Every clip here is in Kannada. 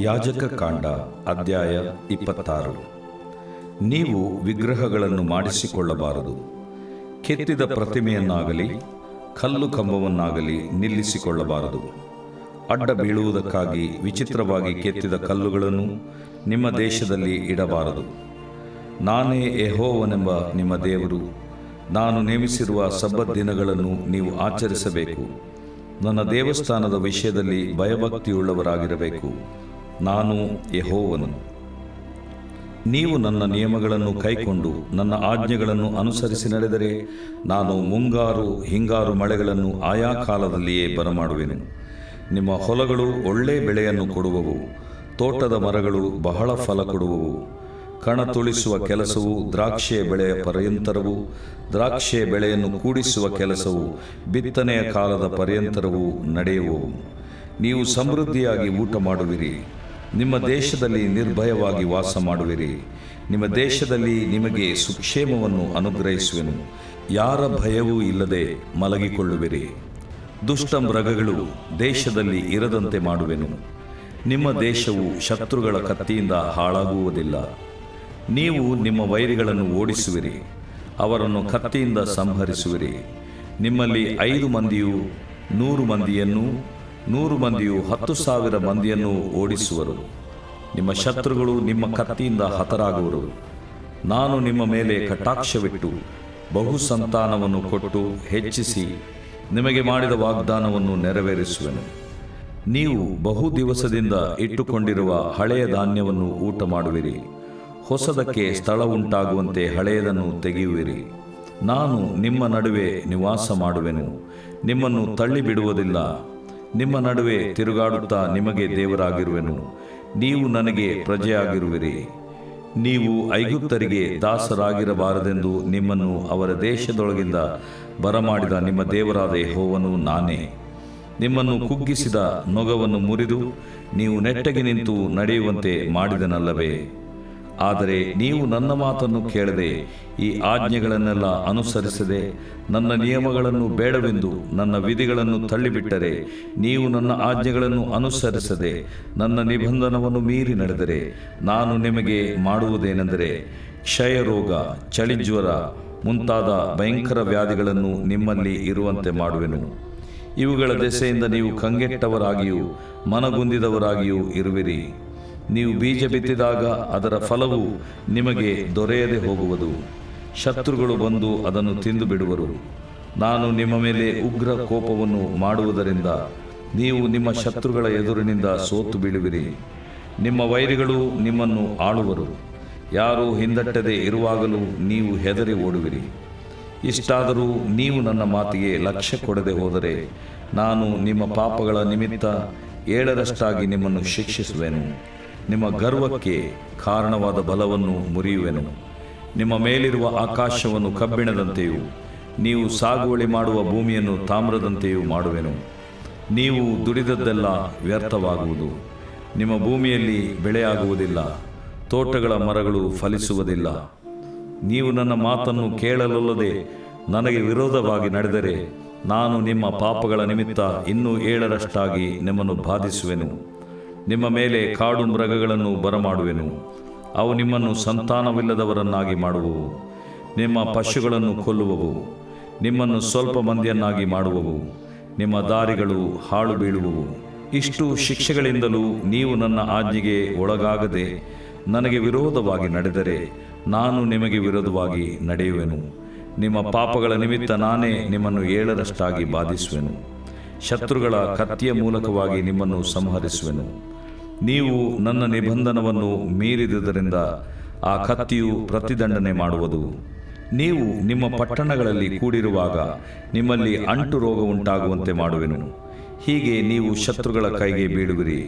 ಯಾಜಕ ಕಾಂಡ ಅಧ್ಯಾಯ 26. ನೀವು ವಿಗ್ರಹಗಳನ್ನು ಮಾಡಿಸಿಕೊಳ್ಳಬಾರದು. ಕೆತ್ತಿದ ಪ್ರತಿಮೆಯನ್ನಾಗಲಿ ಕಲ್ಲು ಕಂಬವನ್ನಾಗಲಿ ನಿಲ್ಲಿಸಿಕೊಳ್ಳಬಾರದು. ಅಡ್ಡ ಬೀಳುವುದಕ್ಕಾಗಿ ವಿಚಿತ್ರವಾಗಿ ಕೆತ್ತಿದ ಕಲ್ಲುಗಳನ್ನು ನಿಮ್ಮ ದೇಶದಲ್ಲಿ ಇಡಬಾರದು. ನಾನೇ ಯೆಹೋವನೆಂಬ ನಿಮ್ಮ ದೇವರು. ನಾನು ನೇಮಿಸಿರುವ ಸಬ್ಬತ್ ದಿನಗಳನ್ನು ನೀವು ಆಚರಿಸಬೇಕು. ನನ್ನ ದೇವಸ್ಥಾನದ ವಿಷಯದಲ್ಲಿ ಭಯಭಕ್ತಿಯುಳ್ಳವರಾಗಿರಬೇಕು. ನಾನು ಯೆಹೋವನು. ನೀವು ನನ್ನ ನಿಯಮಗಳನ್ನು ಕೈಕೊಂಡು ನನ್ನ ಆಜ್ಞೆಗಳನ್ನು ಅನುಸರಿಸಿ ನಡೆದರೆ ನಾನು ಮುಂಗಾರು ಹಿಂಗಾರು ಮಳೆಗಳನ್ನು ಆಯಾ ಕಾಲದಲ್ಲಿಯೇ ಬರಮಾಡುವೆನು. ನಿಮ್ಮ ಹೊಲಗಳು ಒಳ್ಳೆ ಬೆಳೆಯನ್ನು ಕೊಡುವವು, ತೋಟದ ಮರಗಳು ಬಹಳ ಫಲ ಕೊಡುವವು. ಕಣ ತುಳಿಸುವ ಕೆಲಸವು ದ್ರಾಕ್ಷಿಯ ಬೆಳೆಯ ಪರ್ಯಂತರವೂ, ದ್ರಾಕ್ಷಿಯ ಬೆಳೆಯನ್ನು ಕೂಡಿಸುವ ಕೆಲಸವು ಬಿತ್ತನೆಯ ಕಾಲದ ಪರ್ಯಂತರವೂ ನಡೆಯುವವು. ನೀವು ಸಮೃದ್ಧಿಯಾಗಿ ಊಟ ಮಾಡುವಿರಿ. ನಿಮ್ಮ ದೇಶದಲ್ಲಿ ನಿರ್ಭಯವಾಗಿ ವಾಸ ಮಾಡುವಿರಿ. ನಿಮ್ಮ ದೇಶದಲ್ಲಿ ನಿಮಗೆ ಸುಕ್ಷೇಮವನ್ನು ಅನುಗ್ರಹಿಸುವೆನು. ಯಾರ ಭಯವೂ ಇಲ್ಲದೆ ಮಲಗಿಕೊಳ್ಳುವಿರಿ. ದುಷ್ಟ ಮೃಗಗಳು ದೇಶದಲ್ಲಿ ಇರದಂತೆ ಮಾಡುವೆನು. ನಿಮ್ಮ ದೇಶವು ಶತ್ರುಗಳ ಕತ್ತಿಯಿಂದ ಹಾಳಾಗುವುದಿಲ್ಲ. ನೀವು ನಿಮ್ಮ ವೈರಿಗಳನ್ನು ಓಡಿಸುವಿರಿ, ಅವರನ್ನು ಕತ್ತಿಯಿಂದ ಸಂಹರಿಸುವಿರಿ. ನಿಮ್ಮಲ್ಲಿ 5 ಮಂದಿಯು 100 ಮಂದಿಯನ್ನೂ, 100 ಮಂದಿಯು 10,000 ಮಂದಿಯನ್ನೂ ಓಡಿಸುವರು. ನಿಮ್ಮ ಶತ್ರುಗಳು ನಿಮ್ಮ ಕತ್ತಿಯಿಂದ ಹತರಾಗುವರು. ನಾನು ನಿಮ್ಮ ಮೇಲೆ ಕಟಾಕ್ಷವಿಟ್ಟು ಬಹು ಸಂತಾನವನ್ನು ಕೊಟ್ಟು ಹೆಚ್ಚಿಸಿ ನಿಮಗೆ ಮಾಡಿದ ವಾಗ್ದಾನವನ್ನು ನೆರವೇರಿಸುವೆನು. ನೀವು ಬಹು ದಿವಸದಿಂದ ಇಟ್ಟುಕೊಂಡಿರುವ ಹಳೆಯ ಧಾನ್ಯವನ್ನು ಊಟ ಮಾಡುವಿರಿ. ಹೊಸದಕ್ಕೆ ಸ್ಥಳ ಉಂಟಾಗುವಂತೆ ಹಳೆಯದನ್ನು ತೆಗೆಯುವಿರಿ. ನಾನು ನಿಮ್ಮ ನಡುವೆ ನಿವಾಸ ಮಾಡುವೆನು, ನಿಮ್ಮನ್ನು ತಳ್ಳಿಬಿಡುವುದಿಲ್ಲ. ನಿಮ್ಮ ನಡುವೆ ತಿರುಗಾಡುತ್ತಾ ನಿಮಗೆ ದೇವರಾಗಿರುವೆನು. ನೀವು ನನಗೆ ಪ್ರಜೆಯಾಗಿರುವಿರಿ. ನೀವು ಐಗುಪ್ತರಿಗೆ ದಾಸರಾಗಿರಬಾರದೆಂದು ನಿಮ್ಮನ್ನು ಅವರ ದೇಶದೊಳಗಿಂದ ಬರಮಾಡಿದ ನಿಮ್ಮ ದೇವರಾದ ಯೆಹೋವನು ನಾನೇ. ನಿಮ್ಮನ್ನು ಕುಗ್ಗಿಸಿದ ನೊಗವನ್ನು ಮುರಿದು ನೀವು ನೆಟ್ಟಗೆ ನಿಂತು ನಡೆಯುವಂತೆ ಮಾಡಿದನಲ್ಲವೇ? ಆದರೆ ನೀವು ನನ್ನ ಮಾತನ್ನು ಕೇಳದೆ ಈ ಆಜ್ಞೆಗಳನ್ನೆಲ್ಲ ಅನುಸರಿಸದೆ ನನ್ನ ನಿಯಮಗಳನ್ನು ಬೇಡವೆಂದು ನನ್ನ ವಿಧಿಗಳನ್ನು ತಳ್ಳಿಬಿಟ್ಟರೆ, ನೀವು ನನ್ನ ಆಜ್ಞೆಗಳನ್ನು ಅನುಸರಿಸದೆ ನನ್ನ ನಿಬಂಧನವನ್ನು ಮೀರಿ ನಡೆದರೆ, ನಾನು ನಿಮಗೆ ಮಾಡುವುದೇನೆಂದರೆ ಕ್ಷಯರೋಗ, ಚಳಿಜ್ವರ ಮುಂತಾದ ಭಯಂಕರ ವ್ಯಾಧಿಗಳನ್ನು ನಿಮ್ಮಲ್ಲಿ ಇರುವಂತೆ ಮಾಡುವೆನು. ಇವುಗಳ ದೆಸೆಯಿಂದ ನೀವು ಕಂಗೆಟ್ಟವರಾಗಿಯೂ ಮನಗುಂದಿದವರಾಗಿಯೂ ಇರುವಿರಿ. ನೀವು ಬೀಜ ಬಿತ್ತಿದಾಗ ಅದರ ಫಲವು ನಿಮಗೆ ದೊರೆಯದೆ ಹೋಗುವುದು. ಶತ್ರುಗಳು ಬಂದು ಅದನ್ನು ತಿಂದು ಬಿಡುವರು. ನಾನು ನಿಮ್ಮ ಮೇಲೆ ಉಗ್ರ ಕೋಪವನ್ನು ಮಾಡುವುದರಿಂದ ನೀವು ನಿಮ್ಮ ಶತ್ರುಗಳ ಎದುರಿನಿಂದ ಸೋತು ಬೀಳುವಿರಿ. ನಿಮ್ಮ ವೈರಿಗಳು ನಿಮ್ಮನ್ನು ಆಳುವರು. ಯಾರೂ ಹಿಂದಟ್ಟದೆ ಇರುವಾಗಲೂ ನೀವು ಹೆದರಿ ಓಡುವಿರಿ. ಇಷ್ಟಾದರೂ ನೀವು ನನ್ನ ಮಾತಿಗೆ ಲಕ್ಷ್ಯ ಕೊಡದೆ ಹೋದರೆ ನಾನು ನಿಮ್ಮ ಪಾಪಗಳ ನಿಮಿತ್ತ 7ರಷ್ಟಾಗಿ ನಿಮ್ಮನ್ನು ಶಿಕ್ಷಿಸುವೆನು. ನಿಮ್ಮ ಗರ್ವಕ್ಕೆ ಕಾರಣವಾದ ಬಲವನ್ನು ಮುರಿಯುವೆನು. ನಿಮ್ಮ ಮೇಲಿರುವ ಆಕಾಶವನ್ನು ಕಬ್ಬಿಣದಂತೆಯೂ ನೀವು ಸಾಗುವಳಿ ಮಾಡುವ ಭೂಮಿಯನ್ನು ತಾಮ್ರದಂತೆಯೂ ಮಾಡುವೆನು. ನೀವು ದುಡಿದದ್ದೆಲ್ಲ ವ್ಯರ್ಥವಾಗುವುದು. ನಿಮ್ಮ ಭೂಮಿಯಲ್ಲಿ ಬೆಳೆಯಾಗುವುದಿಲ್ಲ, ತೋಟಗಳ ಮರಗಳು ಫಲಿಸುವುದಿಲ್ಲ. ನೀವು ನನ್ನ ಮಾತನ್ನು ಕೇಳಲೊಲ್ಲದೆ ನನಗೆ ವಿರೋಧವಾಗಿ ನಡೆದರೆ ನಾನು ನಿಮ್ಮ ಪಾಪಗಳ ನಿಮಿತ್ತ ಇನ್ನೂ 7ರಷ್ಟಾಗಿ ನಿಮ್ಮನ್ನು ಬಾಧಿಸುವೆನು. ನಿಮ್ಮ ಮೇಲೆ ಕಾಡು ಮೃಗಗಳನ್ನು ಬರಮಾಡುವೆನು. ಅವು ನಿಮ್ಮನ್ನು ಸಂತಾನವಿಲ್ಲದವರನ್ನಾಗಿ ಮಾಡುವವು. ನಿಮ್ಮ ಪಶುಗಳನ್ನು ಕೊಲ್ಲುವವು. ನಿಮ್ಮನ್ನು ಸ್ವಲ್ಪ ಮಂದಿಯನ್ನಾಗಿ ಮಾಡುವವು. ನಿಮ್ಮ ದಾರಿಗಳು ಹಾಳು ಬೀಳುವವು. ಇಷ್ಟು ಶಿಕ್ಷೆಗಳಿಂದಲೂ ನೀವು ನನ್ನ ಆಜ್ಞೆಗೆ ಒಳಗಾಗದೆ ನನಗೆ ವಿರೋಧವಾಗಿ ನಡೆದರೆ ನಾನು ನಿಮಗೆ ವಿರೋಧವಾಗಿ ನಡೆಯುವೆನು. ನಿಮ್ಮ ಪಾಪಗಳ ನಿಮಿತ್ತ ನಾನೇ ನಿಮ್ಮನ್ನು 7ರಷ್ಟಾಗಿ ಬಾಧಿಸುವೆನು. ಶತ್ರುಗಳ ಕತ್ತಿಯ ಮೂಲಕವಾಗಿ ನಿಮ್ಮನ್ನು ಸಂಹರಿಸುವೆನು. ನೀವು ನನ್ನ ನಿಬಂಧನವನ್ನು ಮೀರಿದುದರಿಂದ ಆ ಕತ್ತಿಯು ಪ್ರತಿದಂಡನೆ ಮಾಡುವುದು. ನೀವು ನಿಮ್ಮ ಪಟ್ಟಣಗಳಲ್ಲಿ ಕೂಡಿರುವಾಗ ನಿಮ್ಮಲ್ಲಿ ಅಂಟು ರೋಗ ಉಂಟಾಗುವಂತೆ ಮಾಡುವೆನು. ಹೀಗೆ ನೀವು ಶತ್ರುಗಳ ಕೈಗೆ ಬೀಳುವಿರಿ.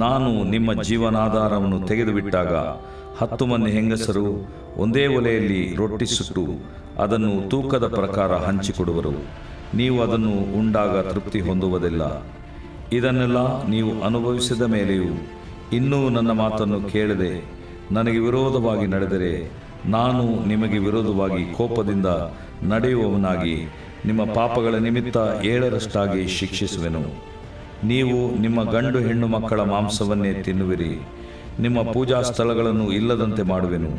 ನಾನು ನಿಮ್ಮ ಜೀವನಾಧಾರವನ್ನು ತೆಗೆದುಬಿಟ್ಟಾಗ 10 ಮಂದಿ ಹೆಂಗಸರು ಒಂದೇ ಒಲೆಯಲ್ಲಿ ರೊಟ್ಟಿ ಸುಟ್ಟು ಅದನ್ನು ತೂಕದ ಪ್ರಕಾರ ಹಂಚಿಕೊಡುವರು. ನೀವು ಅದನ್ನು ಉಂಡಾಗ ತೃಪ್ತಿ ಹೊಂದುವುದಿಲ್ಲ. ಇದನ್ನೆಲ್ಲ ನೀವು ಅನುಭವಿಸಿದ ಮೇಲೆಯೂ ಇನ್ನೂ ನನ್ನ ಮಾತನ್ನು ಕೇಳದೆ ನನಗೆ ವಿರೋಧವಾಗಿ ನಡೆದರೆ ನಾನು ನಿಮಗೆ ವಿರೋಧವಾಗಿ ಕೋಪದಿಂದ ನಡೆಯುವವನಾಗಿ ನಿಮ್ಮ ಪಾಪಗಳ ನಿಮಿತ್ತ 7ರಷ್ಟಾಗಿ ಶಿಕ್ಷಿಸುವೆನು. ನೀವು ನಿಮ್ಮ ಗಂಡು ಹೆಣ್ಣು ಮಕ್ಕಳ ಮಾಂಸವನ್ನೇ ತಿನ್ನುವಿರಿ. ನಿಮ್ಮ ಪೂಜಾ ಸ್ಥಳಗಳನ್ನು ಇಲ್ಲದಂತೆ ಮಾಡುವೆನು.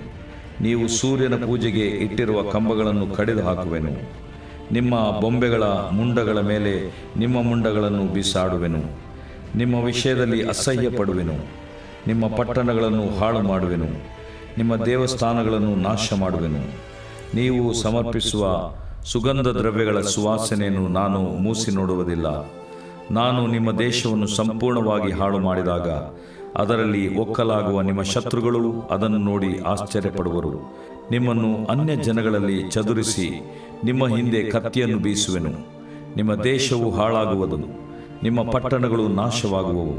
ನೀವು ಸೂರ್ಯನ ಪೂಜೆಗೆ ಇಟ್ಟಿರುವ ಕಂಬಗಳನ್ನು ಕಡಿದು ಹಾಕುವೆನು. ನಿಮ್ಮ ಬೊಂಬೆಗಳ ಮುಂಡಗಳ ಮೇಲೆ ನಿಮ್ಮ ಮುಂಡಗಳನ್ನು ಬಿಸಾಡುವೆನು. ನಿಮ್ಮ ವಿಷಯದಲ್ಲಿ ಅಸಹ್ಯ ಪಡುವೆನು. ನಿಮ್ಮ ಪಟ್ಟಣಗಳನ್ನು ಹಾಳು ಮಾಡುವೆನು. ನಿಮ್ಮ ದೇವಸ್ಥಾನಗಳನ್ನು ನಾಶ ಮಾಡುವೆನು. ನೀವು ಸಮರ್ಪಿಸುವ ಸುಗಂಧ ದ್ರವ್ಯಗಳ ಸುವಾಸನೆಯನ್ನು ನಾನು ಮೂಸಿ ನೋಡುವುದಿಲ್ಲ. ನಾನು ನಿಮ್ಮ ದೇಶವನ್ನು ಸಂಪೂರ್ಣವಾಗಿ ಹಾಳು ಮಾಡಿದಾಗ ಅದರಲ್ಲಿ ಒಕ್ಕಲಾಗುವ ನಿಮ್ಮ ಶತ್ರುಗಳು ಅದನ್ನು ನೋಡಿ ಆಶ್ಚರ್ಯಪಡುವರು. ನಿಮ್ಮನ್ನು ಅನ್ಯ ಜನಗಳಲ್ಲಿ ಚದುರಿಸಿ ನಿಮ್ಮ ಹಿಂದೆ ಕತ್ತಿಯನ್ನು ಬೀಸುವೆನು. ನಿಮ್ಮ ದೇಶವು ಹಾಳಾಗುವುದು, ನಿಮ್ಮ ಪಟ್ಟಣಗಳು ನಾಶವಾಗುವವು.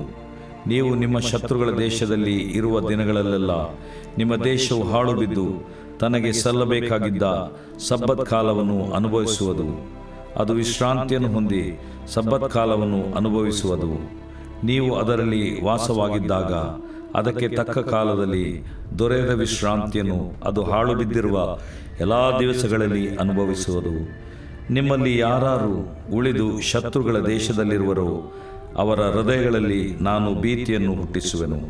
ನೀವು ನಿಮ್ಮ ಶತ್ರುಗಳ ದೇಶದಲ್ಲಿ ಇರುವ ದಿನಗಳಲ್ಲೆಲ್ಲ ನಿಮ್ಮ ದೇಶವು ಹಾಳು ಬಿದ್ದು ತನಗೆ ಸಲ್ಲಬೇಕಾಗಿದ್ದ ಸಬ್ಬತ್ ಕಾಲವನ್ನು ಅನುಭವಿಸುವುದು. ಅದು ವಿಶ್ರಾಂತಿಯನ್ನು ಹೊಂದಿ ಸಬ್ಬತ್ ಕಾಲವನ್ನು ಅನುಭವಿಸುವುದು. ನೀವು ಅದರಲ್ಲಿ ವಾಸವಾಗಿದ್ದಾಗ ಅದಕ್ಕೆ ತಕ್ಕ ಕಾಲದಲ್ಲಿ ದೊರೆಯದ ವಿಶ್ರಾಂತಿಯನ್ನು ಅದು ಹಾಳು ಬಿದ್ದಿರುವ ಎಲ್ಲ ದಿವಸಗಳಲ್ಲಿ ಅನುಭವಿಸುವುದು. ನಿಮ್ಮಲ್ಲಿ ಯಾರು ಉಳಿದು ಶತ್ರುಗಳ ದೇಶದಲ್ಲಿರುವರೋ ಅವರ ಹೃದಯಗಳಲ್ಲಿ ನಾನು ಭೀತಿಯನ್ನು ಹುಟ್ಟಿಸುವೆನು.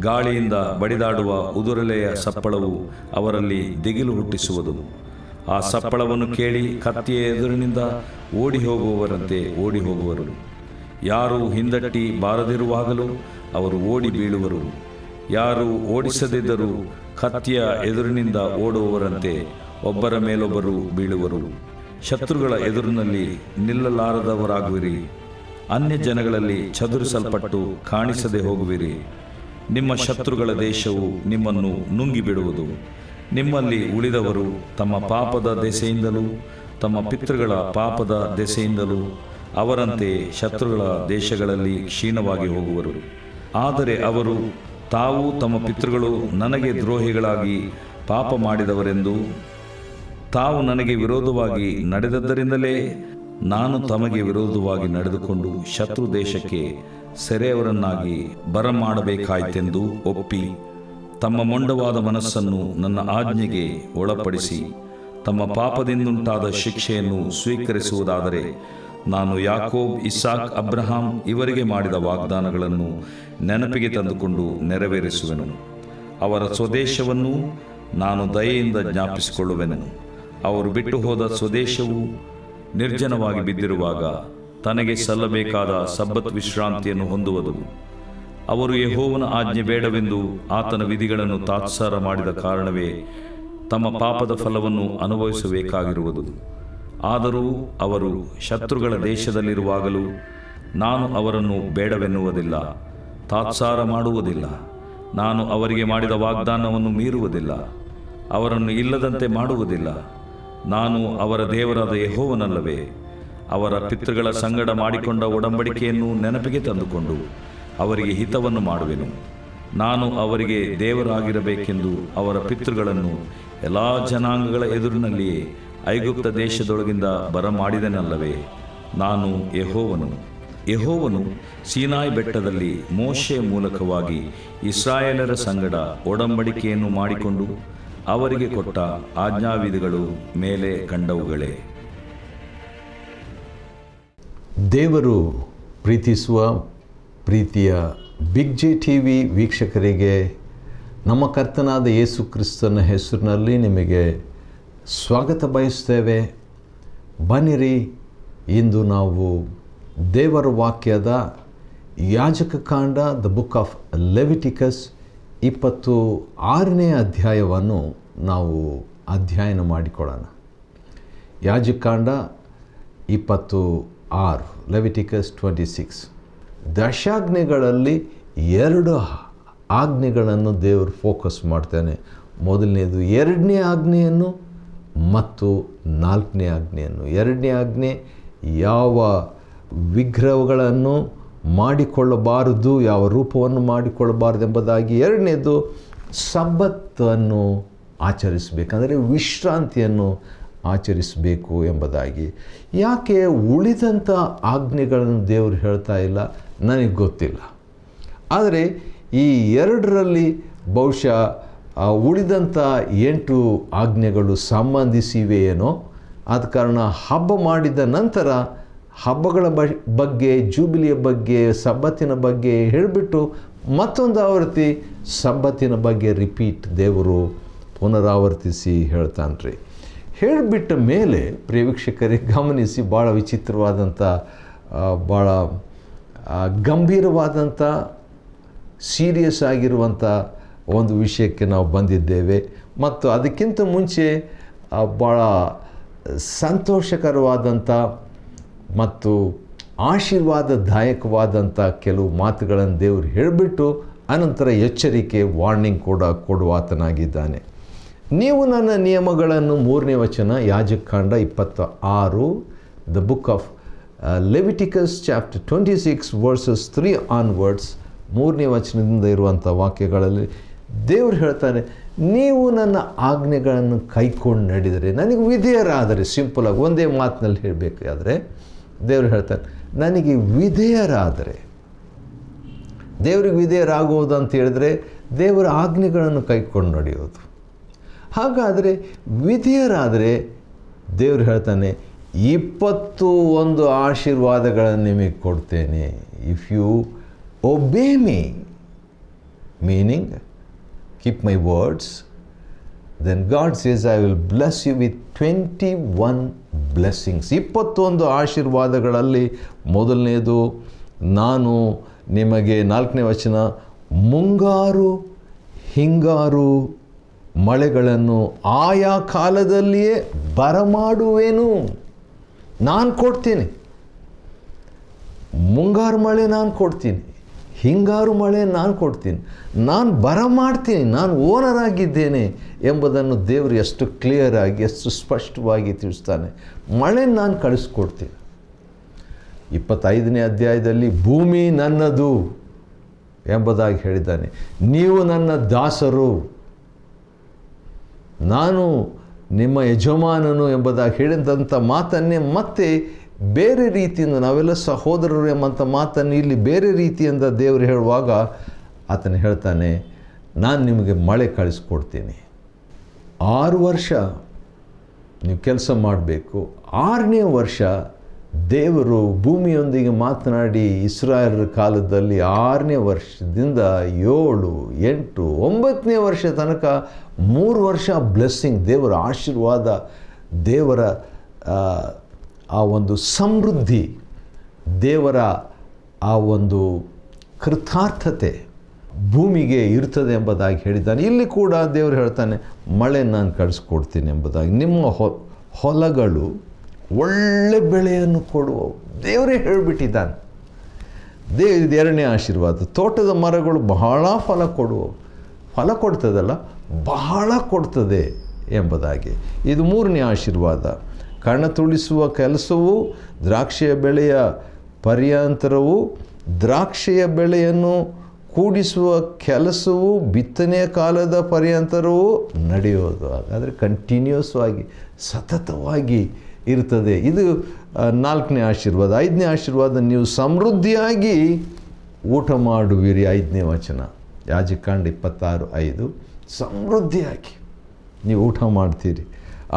ಗಾಳಿಯಿಂದ ಬಡಿದಾಡುವ ಉದುರೆಲೆಯ ಸಪ್ಪಳವು ಅವರಲ್ಲಿ ದಿಗಿಲು ಹುಟ್ಟಿಸುವುದು. ಆ ಸಪ್ಪಳವನ್ನು ಕೇಳಿ ಕತ್ತಿಯ ಎದುರಿನಿಂದ ಓಡಿ ಹೋಗುವವರಂತೆ ಓಡಿ ಹೋಗುವರು. ಯಾರು ಹಿಂದಟ್ಟಿ ಬಾರದಿರುವಾಗಲೂ ಅವರು ಓಡಿ ಬೀಳುವರು. ಯಾರು ಓಡಿಸದಿದ್ದರೂ ಕತ್ತಿಯ ಎದುರಿನಿಂದ ಓಡುವವರಂತೆ ಒಬ್ಬರ ಮೇಲೊಬ್ಬರು ಬೀಳುವರು. ಶತ್ರುಗಳ ಎದುರಿನಲ್ಲಿ ನಿಲ್ಲಲಾರದವರಾಗುವಿರಿ. ಅನ್ಯ ಜನಗಳಲ್ಲಿ ಚದುರಿಸಲ್ಪಟ್ಟು ಕಾಣಿಸದೆ ಹೋಗುವಿರಿ. ನಿಮ್ಮ ಶತ್ರುಗಳ ದೇಶವು ನಿಮ್ಮನ್ನು ನುಂಗಿಬಿಡುವುದು. ನಿಮ್ಮಲ್ಲಿ ಉಳಿದವರು ತಮ್ಮ ಪಾಪದ ದೆಸೆಯಿಂದಲೂ ತಮ್ಮ ಪಿತೃಗಳ ಪಾಪದ ದೆಸೆಯಿಂದಲೂ ಅವರಂತೆ ಶತ್ರುಗಳ ದೇಶಗಳಲ್ಲಿ ಕ್ಷೀಣವಾಗಿ ಹೋಗುವರು. ಆದರೆ ಅವರು ತಾವು ತಮ್ಮ ಪಿತೃಗಳು ನನಗೆ ದ್ರೋಹಿಗಳಾಗಿ ಪಾಪ ಮಾಡಿದವರೆಂದು ತಾವು ನನಗೆ ವಿರೋಧವಾಗಿ ನಡೆದದ್ದರಿಂದಲೇ ನಾನು ತಮಗೆ ವಿರೋಧವಾಗಿ ನಡೆದುಕೊಂಡು ಶತ್ರು ದೇಶಕ್ಕೆ ಸೆರೆಯವರನ್ನಾಗಿ ಬರಮಾಡಬೇಕಾಯಿತೆಂದು ಒಪ್ಪಿ ತಮ್ಮ ಮೊಂಡವಾದ ಮನಸ್ಸನ್ನು ನನ್ನ ಆಜ್ಞೆಗೆ ಒಳಪಡಿಸಿ ತಮ್ಮ ಪಾಪದಿಂದುಂಟಾದ ಶಿಕ್ಷೆಯನ್ನು ಸ್ವೀಕರಿಸುವುದಾದರೆ ನಾನು ಯಾಕೋಬ್, ಇಸಾಕ್, ಅಬ್ರಹಾಂ ಇವರಿಗೆ ಮಾಡಿದ ವಾಗ್ದಾನಗಳನ್ನು ನೆನಪಿಗೆ ತಂದುಕೊಂಡು ನೆರವೇರಿಸುವೆನು. ಅವರ ಸ್ವದೇಶವನ್ನು ನಾನು ದಯೆಯಿಂದ ಜ್ಞಾಪಿಸಿಕೊಳ್ಳುವೆನು. ಅವರು ಬಿಟ್ಟು ಹೋದ ಸ್ವದೇಶವು ನಿರ್ಜನವಾಗಿ ಬಿದ್ದಿರುವಾಗ ತನಗೆ ಸಲ್ಲಬೇಕಾದ ಸಬ್ಬತ್ ವಿಶ್ರಾಂತಿಯನ್ನು ಹೊಂದುವುದು. ಅವರು ಯೆಹೋವನ ಆಜ್ಞೆ ಬೇಡವೆಂದು ಆತನ ವಿಧಿಗಳನ್ನು ತಾತ್ಸಾರ ಮಾಡಿದ ಕಾರಣವೇ ತಮ್ಮ ಪಾಪದ ಫಲವನ್ನು ಅನುಭವಿಸಬೇಕಾಗಿರುವುದು. ಆದರೂ ಅವರು ಶತ್ರುಗಳ ದೇಶದಲ್ಲಿರುವಾಗಲೂ ನಾನು ಅವರನ್ನು ಬೇಡವೆನ್ನುವುದಿಲ್ಲ, ತಾತ್ಸಾರ ಮಾಡುವುದಿಲ್ಲ. ನಾನು ಅವರಿಗೆ ಮಾಡಿದ ವಾಗ್ದಾನವನ್ನು ಮೀರುವುದಿಲ್ಲ, ಅವರನ್ನು ಇಲ್ಲದಂತೆ ಮಾಡುವುದಿಲ್ಲ. ನಾನು ಅವರ ದೇವರಾದ ಯೆಹೋವನಲ್ಲವೇ? ಅವರ ಪಿತೃಗಳ ಸಂಗಡ ಮಾಡಿಕೊಂಡ ಒಡಂಬಡಿಕೆಯನ್ನು ನೆನಪಿಗೆ ತಂದುಕೊಂಡು ಅವರಿಗೆ ಹಿತವನ್ನು ಮಾಡುವೆನು. ನಾನು ಅವರಿಗೆ ದೇವರಾಗಿರಬೇಕೆಂದು ಅವರ ಪಿತೃಗಳನ್ನು ಎಲ್ಲ ಜನಾಂಗಗಳ ಎದುರಿನಲ್ಲಿಯೇ ಐಗುಪ್ತ ದೇಶದೊಳಗಿಂದ ಬರಮಾಡಿದೆನಲ್ಲವೇ? ನಾನು ಯೆಹೋವನು ಸೀನಾಯಿ ಬೆಟ್ಟದಲ್ಲಿ ಮೋಶೆಯ ಮೂಲಕವಾಗಿ ಇಸ್ರಾಯೇಲರ ಸಂಗಡ ಒಡಂಬಡಿಕೆಯನ್ನು ಮಾಡಿಕೊಂಡು ಅವರಿಗೆ ಕೊಟ್ಟ ಆಜ್ಞಾವಿಧಿಗಳು ಮೇಲೆ ಕಂಡವುಗಳೇ. ದೇವರು ಪ್ರೀತಿಸುವ ಪ್ರೀತಿಯ ಬಿಗ್ ಜೆ ಟಿವಿ ವೀಕ್ಷಕರಿಗೆ ನಮ್ಮ ಕರ್ತನಾದ ಯೇಸು ಕ್ರಿಸ್ತನ ಹೆಸರಿನಲ್ಲಿ ನಿಮಗೆ ಸ್ವಾಗತ ಬಯಸ್ತೇವೆ. ಬನ್ನಿರಿ, ಇಂದು ನಾವು ದೇವರ ವಾಕ್ಯದ ಯಾಜಕಕಾಂಡ ದ ಬುಕ್ ಆಫ್ ಲೆವಿಟಿಕಸ್ 26ನೇ ಅಧ್ಯಾಯವನ್ನು ನಾವು ಅಧ್ಯಯನ ಮಾಡಿಕೊಳ್ಳೋಣ. ಯಾಜಕಕಾಂಡ 26, ಲೆವಿಟಿಕಸ್ 26. ದಶಾಜ್ಞೆಗಳಲ್ಲಿ 2 ಆಜ್ಞೆಗಳನ್ನು ದೇವರು ಫೋಕಸ್ ಮಾಡ್ತಾನೆ. ಮೊದಲನೇದು 2ನೇ ಆಜ್ಞೆಯನ್ನು ಮತ್ತು 4ನೇ ಆಜ್ಞೆಯನ್ನು. 2ನೇ ಆಜ್ಞೆ ಯಾವ ವಿಗ್ರಹಗಳನ್ನು ಮಾಡಿಕೊಳ್ಳಬಾರದು, ಯಾವ ರೂಪವನ್ನು ಮಾಡಿಕೊಳ್ಳಬಾರದು ಎಂಬುದಾಗಿ. 2ನೇದು ಸಬ್ಬತ್ತನ್ನು ಆಚರಿಸಬೇಕಂದರೆ ವಿಶ್ರಾಂತಿಯನ್ನು ಆಚರಿಸಬೇಕು ಎಂಬುದಾಗಿ. ಯಾಕೆ ಉಳಿದಂಥ ಆಜ್ಞೆಗಳನ್ನು ದೇವರು ಹೇಳ್ತಾ ಇಲ್ಲ ನನಗೆ ಗೊತ್ತಿಲ್ಲ. ಆದರೆ ಈ 2ರಲ್ಲಿ ಬಹುಶಃ ಉಳಿದಂಥ 8 ಆಜ್ಞೆಗಳು ಸಂಬಂಧಿಸಿವೆಯೇನೋ. ಆದ ಕಾರಣ ಹಬ್ಬ ಮಾಡಿದ ನಂತರ ಹಬ್ಬಗಳ ಬಗ್ಗೆ, ಜೂಬಿಲಿಯ ಬಗ್ಗೆ, ಸಬ್ಬತ್ತಿನ ಬಗ್ಗೆ ಹೇಳಿಬಿಟ್ಟು ಮತ್ತೊಂದು ಆವೃತ್ತಿ ಸಬ್ಬತ್ತಿನ ಬಗ್ಗೆ ರಿಪೀಟ್ ದೇವರು ಪುನರಾವರ್ತಿಸಿ ಹೇಳ್ತಾನೆ ರೀ. ಹೇಳಿಬಿಟ್ಟ ಮೇಲೆ ಪ್ರಿಯ ವೀಕ್ಷಕರಿಗೆ ಗಮನಿಸಿ, ಭಾಳ ವಿಚಿತ್ರವಾದಂಥ, ಭಾಳ ಗಂಭೀರವಾದಂಥ, ಸೀರಿಯಸ್ ಆಗಿರುವಂಥ ಒಂದು ವಿಷಯಕ್ಕೆ ನಾವು ಬಂದಿದ್ದೇವೆ. ಮತ್ತು ಅದಕ್ಕಿಂತ ಮುಂಚೆ ಭಾಳ ಸಂತೋಷಕರವಾದಂಥ ಮತ್ತು ಆಶೀರ್ವಾದದಾಯಕವಾದಂಥ ಕೆಲವು ಮಾತುಗಳನ್ನು ದೇವರು ಹೇಳಿಬಿಟ್ಟು ಅನಂತರ ಎಚ್ಚರಿಕೆ, ವಾರ್ನಿಂಗ್ ಕೂಡ ಕೊಡುವಾತನಾಗಿದ್ದಾನೆ. ನೀವು ನನ್ನ ನಿಯಮಗಳನ್ನು, 3ನೇ ವಚನ ಯಾಜಕಕಾಂಡ 26, the book of Leviticus chapter 26 versus 3 onwards, 3ನೇ ವಚನದಿಂದ ಇರುವಂಥ ವಾಕ್ಯಗಳಲ್ಲಿ ದೇವರು ಹೇಳ್ತಾನೆ, ನೀವು ನನ್ನ ಆಜ್ಞೆಗಳನ್ನು ಕೈಕೊಂಡು ನಡೆದರೆ, ನನಗೆ ವಿಧೇಯರಾದರೆ, ಸಿಂಪಲಾಗಿ ಒಂದೇ ಮಾತಿನಲ್ಲಿ ಹೇಳಬೇಕಾದ್ರೆ ದೇವರು ಹೇಳ್ತಾನೆ, ನನಗೆ ವಿಧೇಯರಾದರೆ, ದೇವರಿಗೆ ವಿಧೇಯರಾಗುವುದು ಅಂತ ಹೇಳಿದ್ರೆ ದೇವರ ಆಜ್ಞೆಗಳನ್ನು ಕೈಕೊಂಡು ನಡೆಯೋದು. ಹಾಗಾದರೆ ವಿಧೇಯರಾದರೆ ದೇವರು ಹೇಳ್ತಾನೆ, 21 ಆಶೀರ್ವಾದಗಳನ್ನು ನಿಮಗೆ ಕೊಡ್ತೇನೆ. If you obey me, meaning keep my words, then God says I will bless you with 21 blessings. 21 ಆಶೀರ್ವಾದಗಳಲ್ಲಿ ಮೊದಲನೇದು, ನಾನು ನಿಮಗೆ 4ನೇ ವಚನ, ಮುಂಗಾರು ಹಿಂಗಾರು ಮಳೆಗಳನ್ನು ಆಯಾ ಕಾಲದಲ್ಲಿಯೇ ಬರಮಾಡುವೆನು. ನಾನು ಕೊಡ್ತೀನಿ. ಮುಂಗಾರು ಮಳೆ ನಾನು ಕೊಡ್ತೀನಿ, ಹಿಂಗಾರು ಮಳೆ ನಾನು ಕೊಡ್ತೀನಿ, ನಾನು ಬರಮಾಡ್ತೀನಿ, ನಾನು ಓನರ್ ಆಗಿದ್ದೇನೆ ಎಂಬುದನ್ನು ದೇವರು ಎಷ್ಟು ಕ್ಲಿಯರಾಗಿ, ಎಷ್ಟು ಸ್ಪಷ್ಟವಾಗಿ ತಿಳಿಸ್ತಾನೆ. ಮಳೆ ನಾನು ಕಳಿಸ್ಕೊಡ್ತೀನಿ. 25ನೇ ಅಧ್ಯಾಯದಲ್ಲಿ ಭೂಮಿ ನನ್ನದು ಎಂಬುದಾಗಿ ಹೇಳಿದ್ದಾನೆ. ನೀವು ನನ್ನ ದಾಸರು, ನಾನು ನಿಮ್ಮ ಯಜಮಾನನು ಎಂಬುದಾಗಿ ಹೇಳಿದಂಥ ಮಾತನ್ನೇ ಮತ್ತೆ ಬೇರೆ ರೀತಿಯಿಂದ, ನಾವೆಲ್ಲ ಸಹೋದರರು ಎಂಬಂಥ ಮಾತನ್ನು ಇಲ್ಲಿ ಬೇರೆ ರೀತಿಯಿಂದ ದೇವರು ಹೇಳುವಾಗ ಆತನು ಹೇಳ್ತಾನೆ, ನಾನು ನಿಮಗೆ ಮಳೆ ಕಳಿಸ್ಕೊಡ್ತೀನಿ. 6 ವರ್ಷ ನೀವು ಕೆಲಸ ಮಾಡಬೇಕು. 6ನೇ ವರ್ಷ ದೇವರು ಭೂಮಿಯೊಂದಿಗೆ ಮಾತನಾಡಿ ಇಸ್ರಾಯೇಲರ ಕಾಲದಲ್ಲಿ 6ನೇ ವರ್ಷದಿಂದ 7, 8, 9ನೇ ವರ್ಷ ತನಕ 3 ವರ್ಷ ಬ್ಲೆಸ್ಸಿಂಗ್, ದೇವರ ಆಶೀರ್ವಾದ, ದೇವರ ಆ ಒಂದು ಸಮೃದ್ಧಿ, ದೇವರ ಆ ಒಂದು ಕೃತಾರ್ಥತೆ ಭೂಮಿಗೆ ಇರ್ತದೆ ಎಂಬುದಾಗಿ ಹೇಳಿದ್ದಾನೆ. ಇಲ್ಲಿ ಕೂಡ ದೇವರು ಹೇಳ್ತಾನೆ, ಮಳೆ ನಾನು ಕಳಿಸ್ಕೊಡ್ತೀನಿ ಎಂಬುದಾಗಿ. ನಿಮ್ಮ ಹೊಲಗಳು ಒಳ್ಳೆ ಬೆಳೆಯನ್ನು ಕೊಡುವವು, ದೇವರೇ ಹೇಳಿಬಿಟ್ಟಿದ್ದಾನೆ. ಇದು 2ನೇ ಆಶೀರ್ವಾದ. ತೋಟದ ಮರಗಳು ಬಹಳ ಫಲ ಕೊಡುವವು, ಫಲ ಕೊಡ್ತದಲ್ಲ, ಬಹಳ ಕೊಡ್ತದೆ ಎಂಬುದಾಗಿ. ಇದು 3ನೇ ಆಶೀರ್ವಾದ. ಕಣ ತುಳಿಸುವ ಕೆಲಸವು, ದ್ರಾಕ್ಷಿಯ ಬೆಳೆಯ ಪರ್ಯಾಂತರವು, ದ್ರಾಕ್ಷಿಯ ಬೆಳೆಯನ್ನು ಕೂಡಿಸುವ ಕೆಲಸವು ಬಿತ್ತನೆಯ ಕಾಲದ ಪರ್ಯಾಂತರವು ನಡೆಯೋದು. ಹಾಗಾದರೆ ಕಂಟಿನ್ಯೂಸ್ ಆಗಿ, ಸತತವಾಗಿ ಇರ್ತದೆ. ಇದು 4ನೇ ಆಶೀರ್ವಾದ. 5ನೇ ಆಶೀರ್ವಾದ, ನೀವು ಸಮೃದ್ಧಿಯಾಗಿ ಊಟ ಮಾಡುವಿರಿ. 5ನೇ ವಚನ ಯಾಜಕಕಾಂಡ 26:5, ಸಮೃದ್ಧಿಯಾಗಿ ನೀವು ಊಟ ಮಾಡ್ತೀರಿ.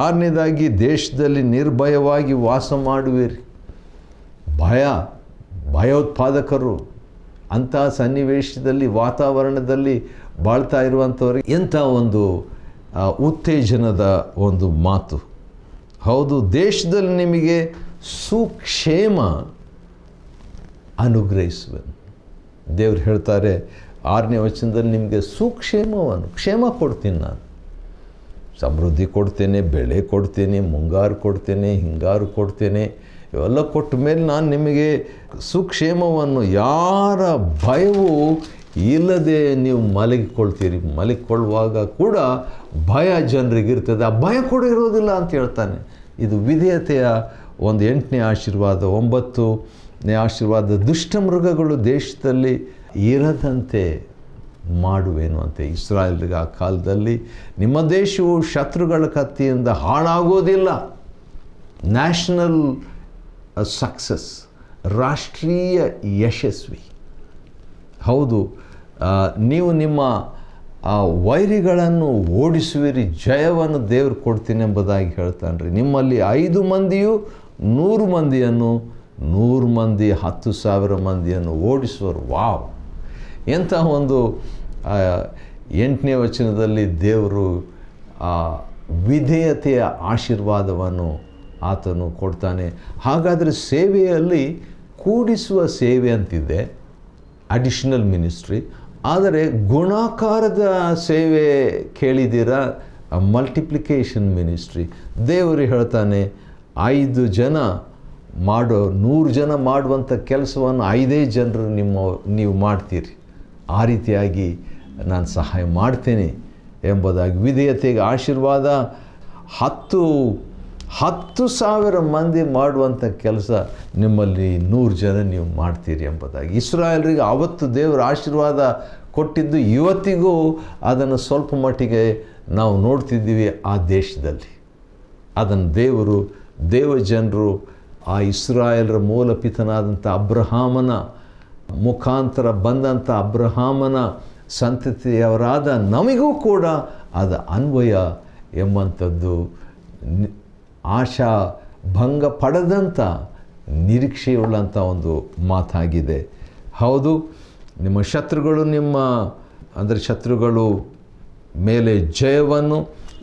6ನೇದಾಗಿ, ದೇಶದಲ್ಲಿ ನಿರ್ಭಯವಾಗಿ ವಾಸ ಮಾಡುವಿರಿ. ಭಯೋತ್ಪಾದಕರು ಅಂಥ ಸನ್ನಿವೇಶದಲ್ಲಿ, ವಾತಾವರಣದಲ್ಲಿ ಬಾಳ್ತಾ ಇರುವಂಥವ್ರಿಗೆ ಎಂಥ ಒಂದು ಉತ್ತೇಜನದ ಒಂದು ಮಾತು. ಹೌದು, ದೇಶದಲ್ಲಿ ನಿಮಗೆ ಸುಕ್ಷೇಮ ಅನುಗ್ರಹಿಸುವೆನು. ದೇವರು ಹೇಳ್ತಾರೆ 6ನೇ ವಚನದಲ್ಲಿ, ನಿಮಗೆ ಸುಕ್ಷೇಮವನ್ನು, ಕ್ಷೇಮ ಕೊಡ್ತೀನಿ ನಾನು, ಸಮೃದ್ಧಿ ಕೊಡ್ತೇನೆ, ಬೆಳೆ ಕೊಡ್ತೇನೆ, ಮುಂಗಾರು ಕೊಡ್ತೇನೆ, ಹಿಂಗಾರು ಕೊಡ್ತೇನೆ. ಇವೆಲ್ಲ ಕೊಟ್ಟ ಮೇಲೆ ನಾನು ನಿಮಗೆ ಸುಕ್ಷೇಮವನ್ನು, ಯಾರ ಭಯವೂ ಇಲ್ಲದೆ ನೀವು ಮಲಗಿಕೊಳ್ತೀರಿ. ಮಲಗಿಕೊಳ್ಳುವಾಗ ಕೂಡ ಭಯ ಜನರಿಗಿರ್ತದೆ, ಆ ಭಯ ಕೂಡ ಇರೋದಿಲ್ಲ ಅಂತ ಹೇಳ್ತಾನೆ. ಇದು ವಿಧೇಯತೆಯ ಒಂದು 8ನೇ ಆಶೀರ್ವಾದ. 9ನೇ ಆಶೀರ್ವಾದ, ದುಷ್ಟ ಮೃಗಗಳು ದೇಶದಲ್ಲಿ ಇರದಂತೆ ಮಾಡುವೇನು ಅಂತೆ. ಇಸ್ರಾಯೇಲ್ರಿಗೆ ಆ ಕಾಲದಲ್ಲಿ, ನಿಮ್ಮ ದೇಶವು ಶತ್ರುಗಳ ಕತ್ತಿಯಿಂದ ಹಾಳಾಗೋದಿಲ್ಲ. ನ್ಯಾಷನಲ್ ಸಕ್ಸಸ್, ರಾಷ್ಟ್ರೀಯ ಯಶಸ್ವಿ. ಹೌದು, ನೀವು ನಿಮ್ಮ ವೈರಿಗಳನ್ನು ಓಡಿಸುವಿರಿ, ಜಯವನ್ನು ದೇವರು ಕೊಡ್ತೀನಿ ಎಂಬುದಾಗಿ ಹೇಳ್ತಾನೆ ರೀ. ನಿಮ್ಮಲ್ಲಿ 5 ಮಂದಿಯು 100 ಮಂದಿಯನ್ನು 100 ಮಂದಿ 10,000 ಮಂದಿಯನ್ನು ಓಡಿಸುವರು. ವಾವ್! ಎಂಥ ಒಂದು 8ನೇ ವಚನದಲ್ಲಿ ದೇವರು ವಿಧೇಯತೆಯ ಆಶೀರ್ವಾದವನ್ನು ಆತನು ಕೊಡ್ತಾನೆ. ಹಾಗಾದರೆ ಸೇವೆಯಲ್ಲಿ ಕೂಡಿಸುವ ಸೇವೆ ಅಂತಿದೆ, ಅಡಿಷನಲ್ ಮಿನಿಸ್ಟ್ರಿ. ಆದರೆ ಗುಣಾಕಾರದ ಸೇವೆ ಕೇಳಿದ್ದೀರಾ, ಮಲ್ಟಿಪ್ಲಿಕೇಶನ್ ಮಿನಿಸ್ಟ್ರಿ. ದೇವರು ಹೇಳ್ತಾನೆ 5 ಜನ 100 ಜನ ಮಾಡುವಂಥ ಕೆಲಸವನ್ನು 5 ಜನರು ನೀವು ಮಾಡ್ತೀರಿ, ಆ ರೀತಿಯಾಗಿ ನಾನು ಸಹಾಯ ಮಾಡ್ತೇನೆ ಎಂಬುದಾಗಿ. ವಿಧೇಯತೆಗೆ ಆಶೀರ್ವಾದ. 10,000 ಮಂದಿ ಮಾಡುವಂಥ ಕೆಲಸ ನಿಮ್ಮಲ್ಲಿ 100 ಜನ ನೀವು ಮಾಡ್ತೀರಿ ಎಂಬುದಾಗಿ. ಇಸ್ರಾಯೇಲರಿಗೆ ಆವತ್ತು ದೇವರ ಆಶೀರ್ವಾದ ಕೊಟ್ಟಿದ್ದು ಇವತ್ತಿಗೂ ಅದನ್ನು ಸ್ವಲ್ಪ ಮಟ್ಟಿಗೆ ನಾವು ನೋಡ್ತಿದ್ದೀವಿ ಆ ದೇಶದಲ್ಲಿ. ಅದನ್ನು ದೇವಜನರು ಆ ಇಸ್ರಾಯೇಲರ ಮೂಲಪಿತನಾದಂಥ ಅಬ್ರಹಾಮನ ಮುಖಾಂತರ ಬಂದಂಥ ಅಬ್ರಹಾಮನ ಸಂತತಿಯವರಾದ ನಮಗೂ ಕೂಡ ಅದು ಅನ್ವಯ ಎಂಬಂಥದ್ದು ಆಶಾ ಭಂಗ ಪಡೆದಂಥ ನಿರೀಕ್ಷೆಯುಳ್ಳಂಥ ಒಂದು ಮಾತಾಗಿದೆ. ಹೌದು, ನಿಮ್ಮ ಶತ್ರುಗಳು ಶತ್ರುಗಳು ಮೇಲೆ ಜಯವನ್ನು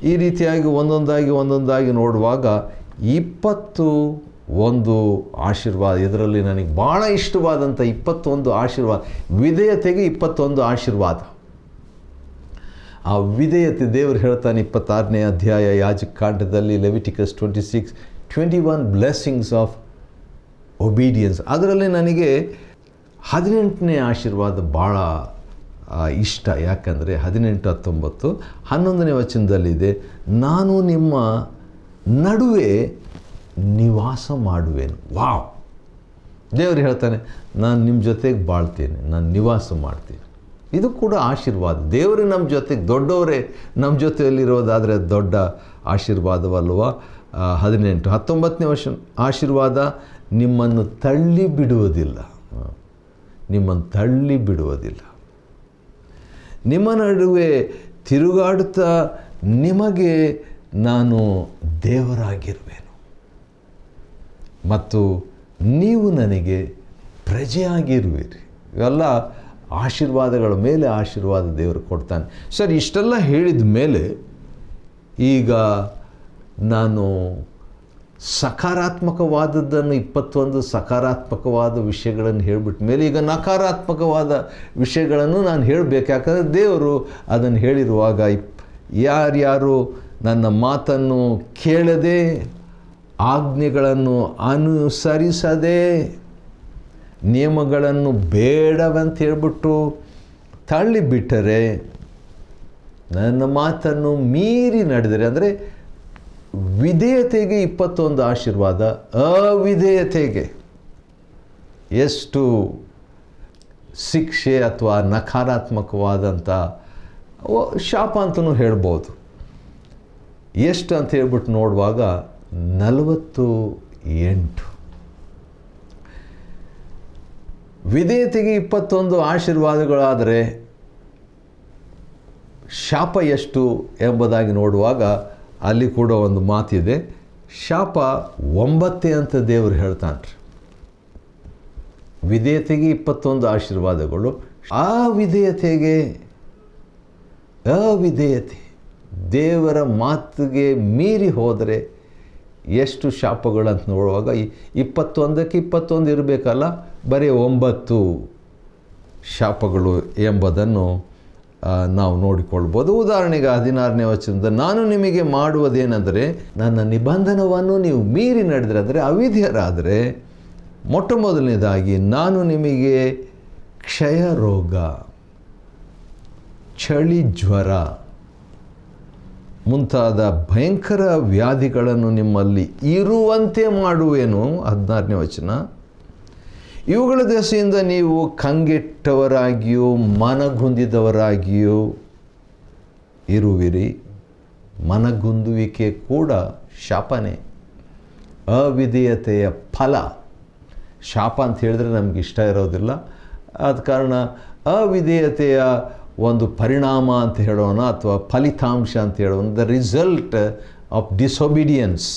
ಈ ರೀತಿಯಾಗಿ ಒಂದೊಂದಾಗಿ ನೋಡುವಾಗ 21 ಆಶೀರ್ವಾದ. ಇದರಲ್ಲಿ ನನಗೆ ಭಾಳ ಇಷ್ಟವಾದಂಥ 21 ಆಶೀರ್ವಾದ, ವಿಧೇಯತೆಗೆ 21 ಆಶೀರ್ವಾದ. ಆ ವಿಧೇಯತೆ ದೇವರು ಹೇಳ್ತಾನೆ 26ನೇ ಅಧ್ಯಾಯ ಯಾಜಕಕಾಂಡದಲ್ಲಿ, ಲೆವಿಟಿಕಸ್ 21 ಬ್ಲೆಸ್ಸಿಂಗ್ಸ್ ಆಫ್ ಒಬೀಡಿಯನ್ಸ್. ಅದರಲ್ಲಿ ನನಗೆ 18ನೇ ಆಶೀರ್ವಾದ ಭಾಳ ಇಷ್ಟ. ಯಾಕಂದರೆ 18-19 11ನೇ ವಚನದಲ್ಲಿದೆ, ನಾನು ನಿಮ್ಮ ನಡುವೆ ನಿವಾಸ ಮಾಡುವೆನು. ವಾವ್! ದೇವರು ಹೇಳ್ತಾನೆ, ನಾನು ನಿಮ್ಮ ಜೊತೆಗೆ ಬಾಳ್ತೇನೆ, ನಾನು ನಿವಾಸ ಮಾಡ್ತೀನಿ. ಇದು ಕೂಡ ಆಶೀರ್ವಾದ. ದೇವರೇ ನಮ್ಮ ಜೊತೆಗೆ, ದೊಡ್ಡವರೇ ನಮ್ಮ ಜೊತೆಯಲ್ಲಿರೋದಾದರೆ ದೊಡ್ಡ ಆಶೀರ್ವಾದವಲ್ವ. 19ನೇ ಆಶೀರ್ವಾದ, ನಿಮ್ಮನ್ನು ತಳ್ಳಿ ಬಿಡುವುದಿಲ್ಲ. ನಿಮ್ಮ ನಡುವೆ ತಿರುಗಾಡುತ್ತಾ ನಿಮಗೆ ನಾನು ದೇವರಾಗಿರುವೆನು ಮತ್ತು ನೀವು ನನಗೆ ಪ್ರಜೆಯಾಗಿರುವಿರಿ. ಇವೆಲ್ಲ ಆಶೀರ್ವಾದಗಳ ಮೇಲೆ ಆಶೀರ್ವಾದ ದೇವರು ಕೊಡ್ತಾನೆ. ಸರ್, ಇಷ್ಟೆಲ್ಲ ಹೇಳಿದ ಮೇಲೆ ಈಗ ನಾನು ಸಕಾರಾತ್ಮಕವಾದದ್ದನ್ನು 21 ಸಕಾರಾತ್ಮಕವಾದ ವಿಷಯಗಳನ್ನು ಹೇಳಿಬಿಟ್ಟ ಮೇಲೆ ಈಗ ನಕಾರಾತ್ಮಕವಾದ ವಿಷಯಗಳನ್ನು ನಾನು ಹೇಳಬೇಕು. ಯಾಕಂದರೆ ದೇವರು ಅದನ್ನು ಹೇಳಿರುವಾಗ ಯಾರ್ಯಾರು ನನ್ನ ಮಾತನ್ನು ಕೇಳದೆ, ಆಜ್ಞೆಗಳನ್ನು ಅನುಸರಿಸದೆ, ನಿಯಮಗಳನ್ನು ಬೇಡವಂತ ಹೇಳ್ಬಿಟ್ಟು ತಳ್ಳಿಬಿಟ್ಟರೆ, ನನ್ನ ಮಾತನ್ನು ಮೀರಿ ನಡೆದರೆ, ಅಂದರೆ ವಿಧೇಯತೆಗೆ 21 ಆಶೀರ್ವಾದ, ಅವಿಧೇಯತೆಗೆ ಎಷ್ಟು ಶಿಕ್ಷೆ ಅಥವಾ ನಕಾರಾತ್ಮಕವಾದಂಥ ಶಾಪ ಅಂತಲೂ ಹೇಳ್ಬೋದು. ಎಷ್ಟು ಅಂತ ಹೇಳ್ಬಿಟ್ಟು ನೋಡುವಾಗ 48. ವಿಧೇಯತೆಗೆ 21 ಆಶೀರ್ವಾದಗಳಾದರೆ ಶಾಪ ಎಷ್ಟು ಎಂಬುದಾಗಿ ನೋಡುವಾಗ ಅಲ್ಲಿ ಕೂಡ ಒಂದು ಮಾತಿದೆ. ಶಾಪ 9 ಅಂತ ದೇವರು ಹೇಳ್ತಾನೆ. ವಿಧೇಯತೆಗೆ 21 ಆಶೀರ್ವಾದಗಳು, ಅವಿಧೇಯತೆ, ದೇವರ ಮಾತಿಗೆ ಮೀರಿ ಹೋದರೆ ಎಷ್ಟು ಶಾಪಗಳಂತ ನೋಡುವಾಗ 21ಕ್ಕೆ 21 ಇರಬೇಕಲ್ಲ, ಬರೀ 9 ಶಾಪಗಳು ಎಂಬುದನ್ನು ನಾವು ನೋಡಿಕೊಳ್ಬೋದು. ಉದಾಹರಣೆಗೆ 16ನೇ ವಚನದ, ನಾನು ನಿಮಗೆ ಮಾಡುವುದೇನೆಂದರೆ, ನನ್ನ ನಿಬಂಧನವನ್ನು ನೀವು ಮೀರಿ ನಡೆದರೆ, ಅಂದರೆ ಅವಿಧೇಯರಾದರೆ, ಮೊಟ್ಟ ಮೊದಲನೇದಾಗಿ ನಾನು ನಿಮಗೆ ಕ್ಷಯ ರೋಗ, ಚಳಿ ಜ್ವರ ಮುಂತಾದ ಭಯಂಕರ ವ್ಯಾಧಿಗಳನ್ನು ನಿಮ್ಮಲ್ಲಿ ಇರುವಂತೆ ಮಾಡುವೆನು. 16ನೇ ವಚನ, ಇವುಗಳ ದೆಸೆಯಿಂದ ನೀವು ಕಂಗೆಟ್ಟವರಾಗಿಯೂ ಮನಗುಂದಿದವರಾಗಿಯೂ ಇರುವಿರಿ. ಮನಗುಂದುವಿಕೆ ಕೂಡ ಶಾಪನೇ, ಅವಿಧೇಯತೆಯ ಫಲ. ಶಾಪ ಅಂತ ಹೇಳಿದ್ರೆ ನಮ್ಗೆ ಇಷ್ಟ ಇರೋದಿಲ್ಲ. ಆದ ಕಾರಣ ಅವಿಧೇಯತೆಯ ಒಂದು ಪರಿಣಾಮ ಅಂತ ಹೇಳೋಣ, ಅಥವಾ ಫಲಿತಾಂಶ ಅಂತ ಹೇಳೋಣ, ದ ರಿಸಲ್ಟ್ ಆಫ್ ಡಿಸೊಬಿಡಿಯನ್ಸ್.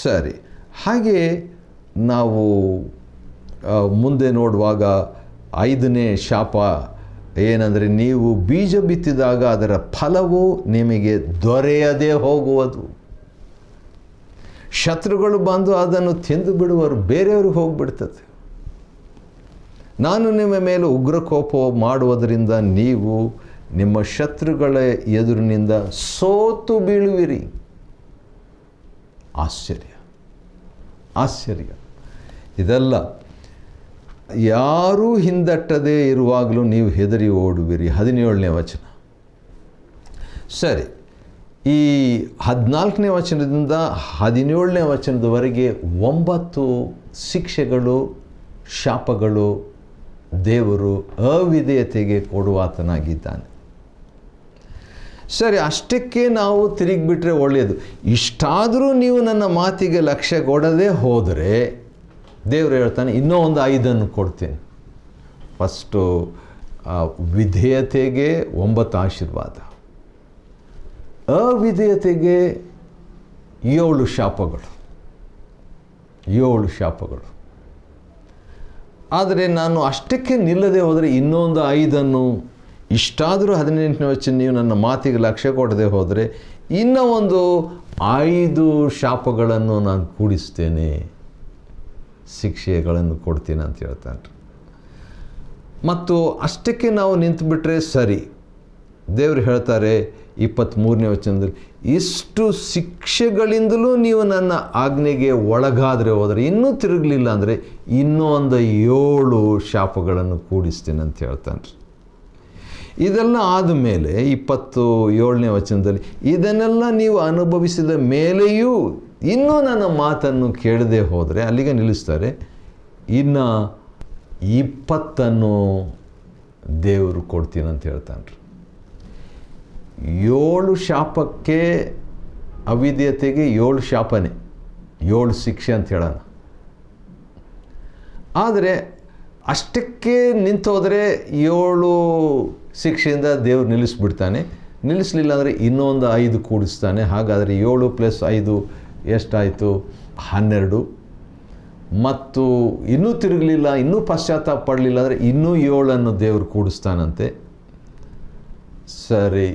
ಸರಿ, ಹಾಗೆ ನಾವು ಮುಂದೆ ನೋಡುವಾಗ 5ನೇ ಶಾಪ ಏನಂದರೆ, ನೀವು ಬೀಜ ಬಿತ್ತಿದಾಗ ಅದರ ಫಲವು ನಿಮಗೆ ದೊರೆಯದೇ ಹೋಗುವುದು. ಶತ್ರುಗಳು ಬಂದು ಅದನ್ನು ತಿಂದು ಬಿಡುವರು, ಬೇರೆಯವ್ರಿಗೆ ಹೋಗಿಬಿಡ್ತದೆ. ನಾನು ನಿಮ್ಮ ಮೇಲೆ ಉಗ್ರಕೋಪ ಮಾಡುವುದರಿಂದ ನೀವು ನಿಮ್ಮ ಶತ್ರುಗಳ ಎದುರಿನಿಂದ ಸೋತು ಬೀಳುವಿರಿ. ಆಶ್ಚರ್ಯ, ಆಶ್ಚರ್ಯ. ಇದೆಲ್ಲ ಯಾರೂ ಹಿಂದಟ್ಟದೇ ಇರುವಾಗಲೂ ನೀವು ಹೆದರಿ ಓಡುವಿರಿ. 17ನೇ ವಚನ. ಸರಿ, ಈ 14ನೇ ವಚನದಿಂದ 17ನೇ ವಚನದವರೆಗೆ 9 ಶಿಕ್ಷೆಗಳು, ಶಾಪಗಳು ದೇವರು ಅವಿಧೇಯತೆಗೆ ಕೊಡುವಾತನಾಗಿದ್ದಾನೆ. ಸರಿ, ಅಷ್ಟಕ್ಕೆ ನಾವು ತಿರುಗಿಬಿಟ್ರೆ ಒಳ್ಳೆಯದು. ಇಷ್ಟಾದರೂ ನೀವು ನನ್ನ ಮಾತಿಗೆ ಲಕ್ಷ್ಯ ಕೊಡದೆ ಹೋದರೆ ದೇವರು ಹೇಳ್ತಾನೆ, ಇನ್ನೂ ಒಂದು 5 ಕೊಡ್ತೇನೆ. ಫಸ್ಟು ವಿಧೇಯತೆಗೆ 9 ಆಶೀರ್ವಾದ, ಅವಿಧೇಯತೆಗೆ 7 ಶಾಪಗಳು. 7 ಶಾಪಗಳು. ಆದರೆ ನಾನು ಅಷ್ಟಕ್ಕೆ ನಿಲ್ಲದೆ ಹೋದರೆ ಇನ್ನೊಂದು 5, ಇಷ್ಟಾದರೂ 18ನೇ ವಚನ ನೀವು ನನ್ನ ಮಾತಿಗೆ ಲಕ್ಷ್ಯ ಕೊಡದೆ ಹೋದರೆ ಇನ್ನೂ ಒಂದು 5 ಶಾಪಗಳನ್ನು ನಾನು ಕೂಡಿಸ್ತೇನೆ, ಶಿಕ್ಷೆಗಳನ್ನು ಕೊಡ್ತೀನಿ ಅಂತ ಹೇಳ್ತಾನೆ. ಮತ್ತು ಅಷ್ಟಕ್ಕೆ ನಾವು ನಿಂತುಬಿಟ್ರೆ ಸರಿ. ದೇವರು ಹೇಳ್ತಾರೆ 23ನೇ ವಚನದಲ್ಲಿ, ಇಷ್ಟು ಶಿಕ್ಷೆಗಳಿಂದಲೂ ನೀವು ನನ್ನ ಆಜ್ಞೆಗೆ ಒಳಗಾದರೆ ಹೋದರೆ, ಇನ್ನೂ ತಿರುಗಲಿಲ್ಲ ಅಂದರೆ ಇನ್ನೂ ಒಂದು 7 ಶಾಪಗಳನ್ನು ಕೂಡಿಸ್ತೀನಿ ಅಂತ ಹೇಳ್ತಾನೆ. ಇದೆಲ್ಲ ಆದಮೇಲೆ 27ನೇ ವಚನದಲ್ಲಿ, ಇದನ್ನೆಲ್ಲ ನೀವು ಅನುಭವಿಸಿದ ಮೇಲೆಯೂ ಇನ್ನೂ ನನ್ನ ಮಾತನ್ನು ಕೇಳದೆ ಹೋದರೆ, ಅಲ್ಲಿಗೆ ನಿಲ್ಲಿಸ್ತಾರೆ. ಇನ್ನು 20 ದೇವರು ಕೊಡ್ತೀನಿ ಅಂತ ಹೇಳ್ತಾನೆ. 7 ಶಾಪಕ್ಕೆ, ಅವಿಧೇಯತೆಗೆ 7 ಶಾಪನೇ, 7 ಶಿಕ್ಷೆ ಅಂತ ಹೇಳೋಣ. ಆದರೆ ಅಷ್ಟಕ್ಕೆ ನಿಂತೋದರೆ 7 ಶಿಕ್ಷೆಯಿಂದ ದೇವರು ನಿಲ್ಲಿಸ್ಬಿಡ್ತಾನೆ. ನಿಲ್ಲಿಸಲಿಲ್ಲ ಅಂದರೆ ಇನ್ನೊಂದು 5 ಕೂಡಿಸ್ತಾನೆ. ಹಾಗಾದರೆ 7 + 5 ಎಷ್ಟಾಯಿತು? 12. ಮತ್ತು ಇನ್ನೂ ತಿರುಗಲಿಲ್ಲ, ಇನ್ನೂ ಪಶ್ಚಾತ್ತಾಪ ಪಡಲಿಲ್ಲ ಅಂದರೆ ಇನ್ನೂ 7 ದೇವರು ಕೂಡಿಸ್ತಾನಂತೆ. ಸರಿ,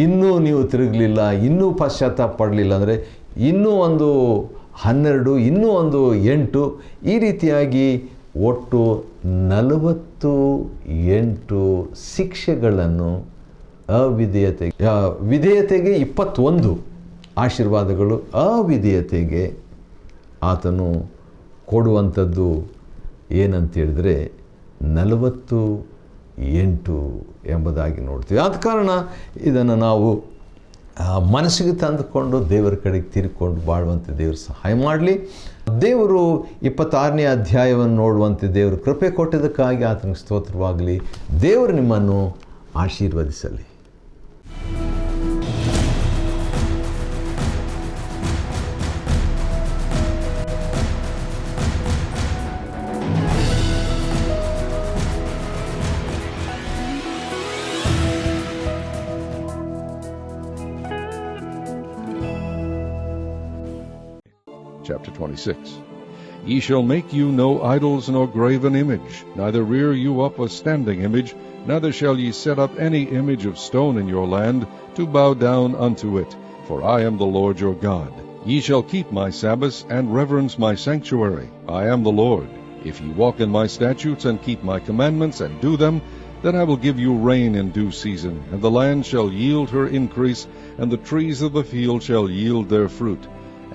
ಇನ್ನೂ ನೀವು ತಿರುಗಲಿಲ್ಲ, ಇನ್ನೂ ಪಶ್ಚಾತ್ತಾಪ ಪಡಲಿಲ್ಲ ಅಂದರೆ ಇನ್ನೂ ಒಂದು 12, ಇನ್ನೂ ಒಂದು 8. ಈ ರೀತಿಯಾಗಿ ಒಟ್ಟು 48 ಶಿಕ್ಷೆಗಳನ್ನು ವಿಧೇಯತೆಗೆ 21 ಆಶೀರ್ವಾದಗಳು, ಅವಿಧೇಯತೆಗೆ ಆತನು ಕೊಡುವಂಥದ್ದು ಏನಂತೇಳಿದರೆ 48 ಎಂಬುದಾಗಿ ನೋಡ್ತೀವಿ. ಆದ ಕಾರಣ ಇದನ್ನು ನಾವು ಮನಸ್ಸಿಗೆ ತಂದುಕೊಂಡು ದೇವರ ಕಡೆಗೆ ತಿರುಗಿಕೊಂಡು ಬಾಳುವಂತೆ ದೇವರು ಸಹಾಯ ಮಾಡಲಿ. ದೇವರು 26ನೇ ಅಧ್ಯಾಯವನ್ನು ನೋಡುವಂತೆ ದೇವರು ಕೃಪೆ ಕೊಟ್ಟಿದ್ದಕ್ಕಾಗಿ ಆತನಿಗೆ ಸ್ತೋತ್ರವಾಗಲಿ. ದೇವರು ನಿಮ್ಮನ್ನು ಆಶೀರ್ವದಿಸಲಿ. Chapter 26. Ye shall make you no idols nor graven image, neither rear you up a standing image, neither shall ye set up any image of stone in your land, to bow down unto it, for I am the Lord your God. Ye shall keep my Sabbaths, and reverence my sanctuary. I am the Lord. If ye walk in my statutes, and keep my commandments, and do them, then I will give you rain in due season, and the land shall yield her increase, and the trees of the field shall yield their fruit.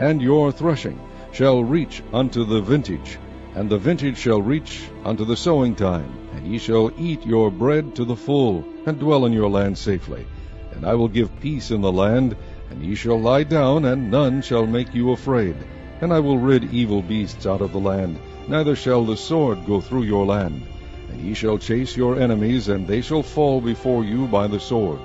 And your threshing shall reach unto the vintage, and the vintage shall reach unto the sowing time, and ye shall eat your bread to the full, and dwell in your land safely. And I will give peace in the land, and ye shall lie down, and none shall make you afraid. And I will rid evil beasts out of the land, neither shall the sword go through your land. And ye shall chase your enemies, and they shall fall before you by the sword.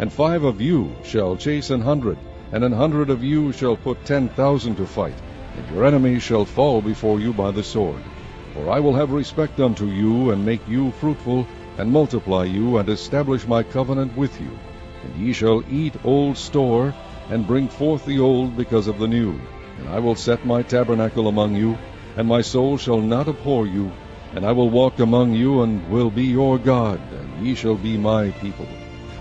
And 5 of you shall chase 100, and 100 of you shall put 10,000 to fight, and your enemies shall fall before you by the sword. For I will have respect unto you, and make you fruitful, and multiply you, and establish my covenant with you. And ye shall eat old store, and bring forth the old because of the new. And I will set my tabernacle among you, and my soul shall not abhor you. And I will walk among you, and will be your God, and ye shall be my people.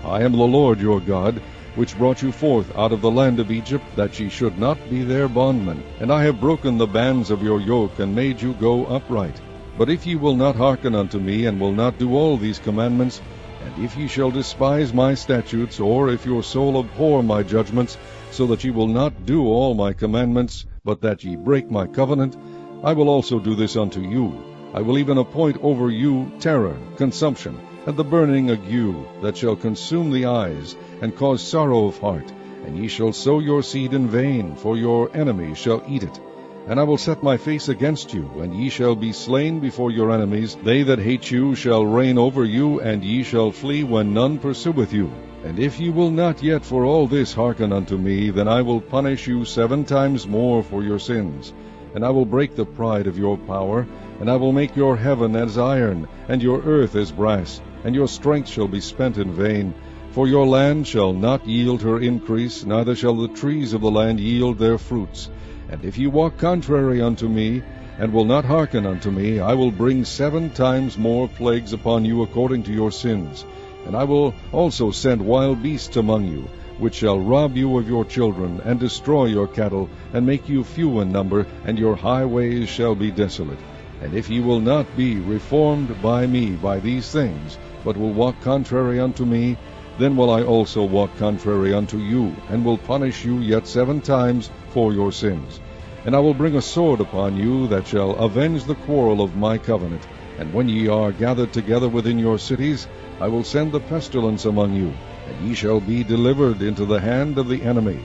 I am the Lord your God, which brought you forth out of the land of Egypt, that ye should not be their bondmen. And I have broken the bands of your yoke, and made you go upright. But if ye will not hearken unto me, and will not do all these commandments, and if ye shall despise my statutes, or if your soul abhor my judgments, so that ye will not do all my commandments, but that ye break my covenant, I will also do this unto you. I will even appoint over you terror, consumption, and the burning ague, that shall consume the eyes, and cause sorrow of heart. And ye shall sow your seed in vain, for your enemies shall eat it. And I will set my face against you, and ye shall be slain before your enemies. They that hate you shall reign over you, and ye shall flee when none pursueth you. And if ye will not yet for all this hearken unto me, then I will punish you 7 times more for your sins. And I will break the pride of your power, and I will make your heaven as iron, and your earth as brass, and your strength shall be spent in vain. For your land shall not yield her increase, neither shall the trees of the land yield their fruits. And if ye walk contrary unto me, and will not hearken unto me, I will bring 7 times more plagues upon you according to your sins. And I will also send wild beasts among you, which shall rob you of your children, and destroy your cattle, and make you few in number, and your highways shall be desolate. And if ye will not be reformed by me by these things, but will walk contrary unto me, then will I also walk contrary unto you, and will punish you yet 7 times for your sins. And I will bring a sword upon you, that shall avenge the quarrel of my covenant. And when ye are gathered together within your cities, I will send the pestilence among you, and ye shall be delivered into the hand of the enemy.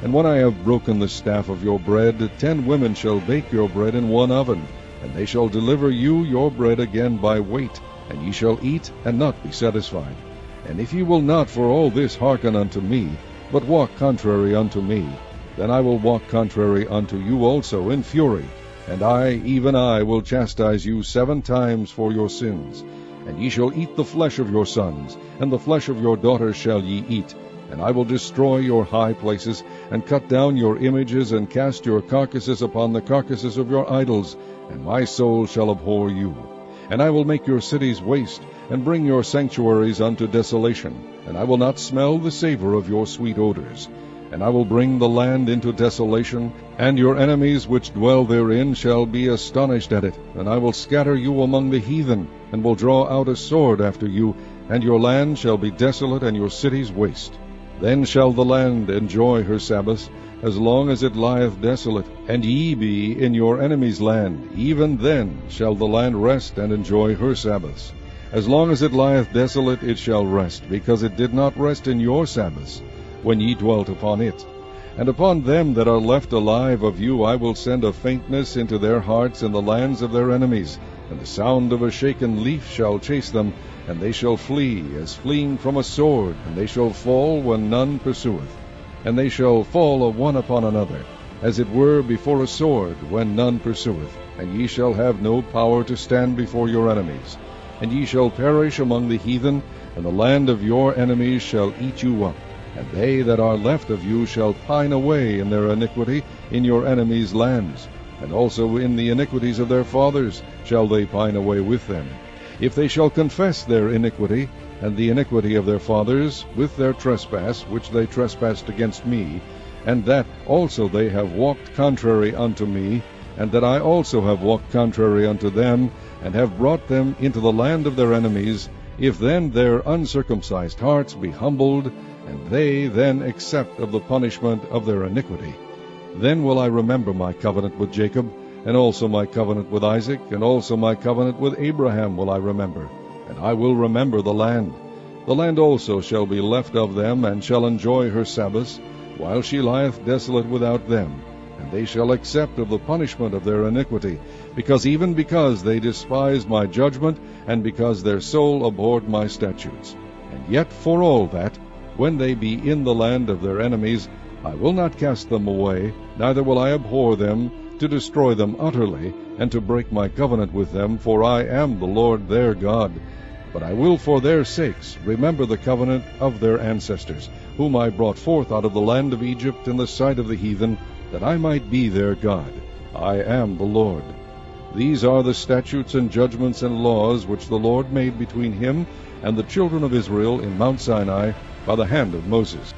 And when I have broken the staff of your bread, 10 women shall bake your bread in one oven, and they shall deliver you your bread again by weight, and ye shall eat and not be satisfied. And if ye will not for all this hearken unto me, but walk contrary unto me, then I will walk contrary unto you also in fury, and I, even I, will chastise you 7 times for your sins. And ye shall eat the flesh of your sons, and the flesh of your daughters shall ye eat. And I will destroy your high places, and cut down your images, and cast your carcasses upon the carcasses of your idols, and my soul shall abhor you. And I will make your cities waste, and bring your sanctuaries unto desolation, and I will not smell the savor of your sweet odors. And I will bring the land into desolation, and your enemies which dwell therein shall be astonished at it. And I will scatter you among the heathen, and will draw out a sword after you, and your land shall be desolate, and your cities waste. Then shall the land enjoy her Sabbaths, as long as it lieth desolate, and ye be in your enemy's land. Even then shall the land rest and enjoy her Sabbaths. As long as it lieth desolate, it shall rest, because it did not rest in your Sabbaths, when ye dwelt upon it. And upon them that are left alive of you I will send a faintness into their hearts in the lands of their enemies, and the sound of a shaken leaf shall chase them, and they shall flee as fleeing from a sword, and they shall fall when none pursueth. And they shall fall one upon another, as it were before a sword, when none pursueth. And ye shall have no power to stand before your enemies. And ye shall perish among the heathen, and the land of your enemies shall eat you up. And they that are left of you shall pine away in their iniquity in your enemies' lands. And also in the iniquities of their fathers shall they pine away with them. If they shall confess their iniquity, and the iniquity of their fathers, with their trespass, which they trespassed against me, and that also they have walked contrary unto me, and that I also have walked contrary unto them, and have brought them into the land of their enemies, if then their uncircumcised hearts be humbled, and they then accept of the punishment of their iniquity, then will I remember my covenant with Jacob, and also my covenant with Isaac, and also my covenant with Abraham will I remember, and I will remember the land. The land also shall be left of them, and shall enjoy her Sabbaths, while she lieth desolate without them. And they shall accept of the punishment of their iniquity, because they despised my judgment, and because their soul abhorred my statutes. And yet for all that, when they be in the land of their enemies, I will not cast them away, neither will I abhor them, to destroy them utterly, and to break my covenant with them, for I am the Lord their God. But I will for their sakes remember the covenant of their ancestors, whom I brought forth out of the land of Egypt in the sight of the heathen, that I might be their God. I am the Lord. These are the statutes and judgments and laws which the Lord made between him and the children of Israel in Mount Sinai by the hand of Moses.